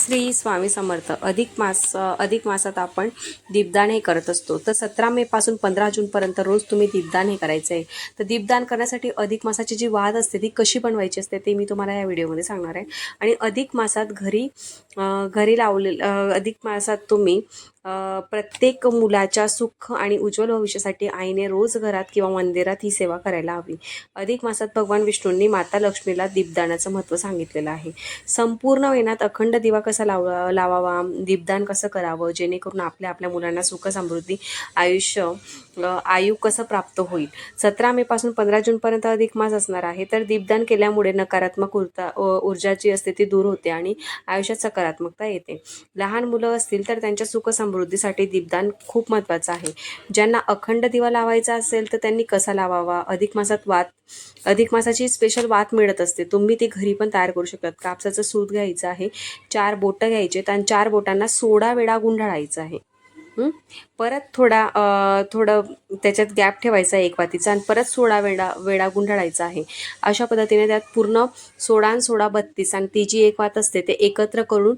श्री स्वामी समर्थ. अधिक मासात आपण दीपदान हे करत असतो. तर 17 मे पासून 15 जूनपर्यंत रोज तुम्ही दीपदान हे करायचं आहे. तर दीपदान करण्यासाठी अधिक मासाची जी वाद असते ती कशी बनवायची असते ते मी तुम्हाला या व्हिडिओमध्ये सांगणार आहे. आणि अधिक मासात घरी अधिक मासात तुम्ही प्रत्येक मुलाच्या सुख आणि उज्ज्वल भविष्यासाठी आईने रोज घरात किंवा मंदिरात ही सेवा करायला हवी. अधिक मासात भगवान विष्णूंनी माता लक्ष्मीला दीपदानाचं महत्त्व सांगितलेलं आहे. संपूर्ण महिन्यात अखंड दिवा कसा लावावा, दीपदान कसं करावं जेणेकरून आपल्या मुलांना सुख समृद्धी आयु कसं प्राप्त होईल. 17 मे पासून 15 जूनपर्यंत अधिक मास असणार आहे. तर दीपदान केल्यामुळे नकारात्मक ऊर्जा जी असते ती दूर होते आणि आयुष्यात सकारात्मकता येते. लहान मुलं असतील तर त्यांच्या सुख समृद्धीसाठी दीपदान खूप महत्त्वाचं आहे. ज्यांना अखंड दिवा लावायचा असेल तर त्यांनी कसा लावावा. अधिक मासाची स्पेशल वात मिळत असते. तुम्ही ती घरी पण तयार करू शकतात. कापसाचं सूत घ्यायचं आहे, 4 बोटं घ्यायचे आणि 4 बोटांना सोडा वेळा गुंडाळायचं आहे. परत थोडं त्याच्यात गॅप ठेवायचा एक वातीचा आणि परत 16 वेळा गुंडाळायचा आहे. अशा पद्धतीने त्यात पूर्ण 16 आणि 16 32 आणि ती जी एक वात असते ते एकत्र करून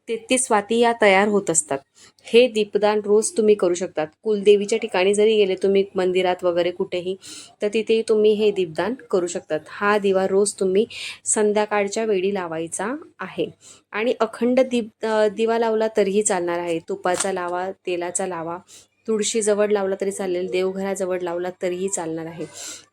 33 वाती या तयार होत असतात. हे दीपदान रोज तुम्ही करू शकतात. कुलदेवीच्या ठिकाणी जरी गेले तुम्ही मंदिरात वगैरे कुठेही तर तिथेही तुम्ही हे दीपदान करू शकतात. हा दिवा रोज तुम्ही संध्याकाळच्या वेळी लावायचा आहे. आणि अखंड दिवा लावला तरीही चालणार आहे. तुपाचा लावा, तेलाचा लावा, तुळशीजवळ लावला तरी चालेल, देवघराजवळ लावला तरीही चालणार आहे.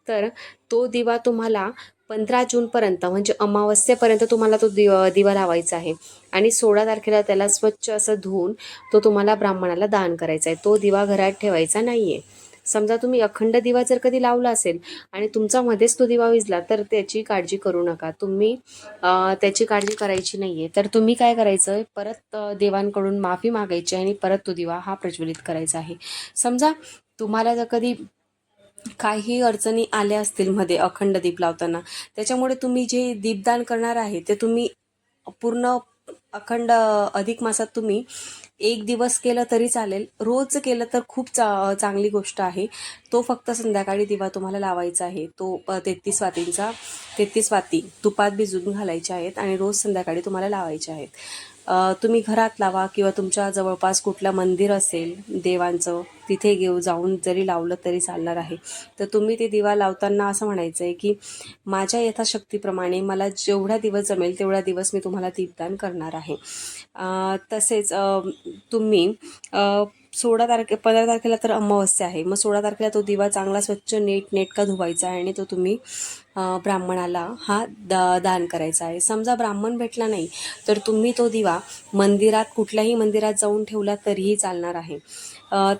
तर तो दिवा तुम्हाला 15 जूनपर्यंत म्हणजे अमावस्येपर्यंत तुम्हाला तो दिवा लावायचा आहे. आणि 16 तारखेला त्याला स्वच्छ असं धुवून तो तुम्हाला ब्राह्मणाला दान करायचा आहे. तो दिवा घरात ठेवायचा नाही आहे. समजा तुम्ही अखंड दिवा जर कधी लावला असेल आणि तुमचा मध्येच तो दिवा विझला तर त्याची काळजी करू नका. तुम्ही त्याची काळजी करायची नाही आहे. तर तुम्ही काय करायचं आहे, परत देवांकडून माफी मागायची आणि परत तो दिवा हा प्रज्वलित करायचा आहे. समजा तुम्हाला जर कधी काही अडचणी आल्या असतील मध्ये अखंड दीप लावताना, त्याच्यामुळे तुम्ही जे दीपदान करणार आहे ते तुम्ही पूर्ण अखंड अधिक मासात तुम्ही 1 दिवस केलं तरी चालेल, रोज केलं तर खूप चांगली गोष्ट आहे. तो फक्त संध्याकाळी दिवा तुम्हाला लावायचा आहे. तो 33 वाती तुपात भिजवून घालायच्या आहेत आणि रोज संध्याकाळी तुम्हाला लावायचे आहेत. तुम्ही घरात लावा किंवा तुमच्या जवळपास कुठलं मंदिर असेल देवांचं तिथे जाऊन जरी लावलं तरी चालणार आहे. तर तुम्ही ते दिवा लावताना असं म्हणायचं आहे की माझ्या यथाशक्तीप्रमाणे मला जेवढा दिवस जमेल तेवढा दिवस मी तुम्हाला दीपदान करणार आहे. तसेच तुम्ही 15 तारखेला तर अमावस्या आहे. मग 16 तारखेला तो दिवा चांगला स्वच्छ नेटका धुवायचा आहे आणि तो तुम्ही ब्राह्मणाला हा दान करायचा आहे. समजा ब्राह्मण भेटला नाही तर तुम्ही तो दिवा कुठल्याही मंदिरात जाऊन ठेवला तरीही चालणार आहे.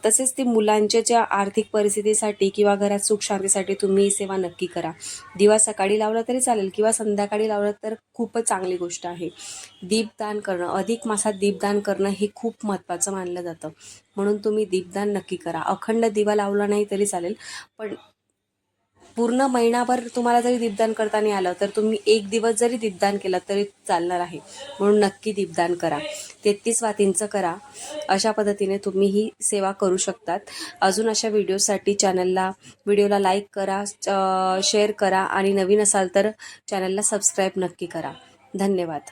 तसेच ती मुलांच्या ज्या आर्थिक परिस्थितीसाठी किंवा घरात सुख शांतीसाठी तुम्ही ही सेवा नक्की करा. दिवा सकाळी लावला तरी चालेल किंवा संध्याकाळी लावला तर खूपच चांगली गोष्ट आहे. दीपदान करणं, अधिक मासात दीपदान करणं हे खूप महत्त्वाचं मानलं जातं. म्हणून तुम्ही दीपदान नक्की करा. अखंड दिवा लावला नाही तरी चालेल, पण पूर्ण महिनाभर तुम्हाला जरी दीपदान करता नाही आलं तर तुम्ही 1 दिवस जरी दीपदान केलं तरी चालणार आहे. म्हणून नक्की दीपदान करा. 33 वातींचं करा. अशा पद्धतीने तुम्ही ही सेवा करू शकतात. अजून अशा व्हिडिओसाठी व्हिडिओला लाईक करा, शेअर करा आणि नवीन असाल तर चॅनलला सबस्क्राईब नक्की करा. धन्यवाद.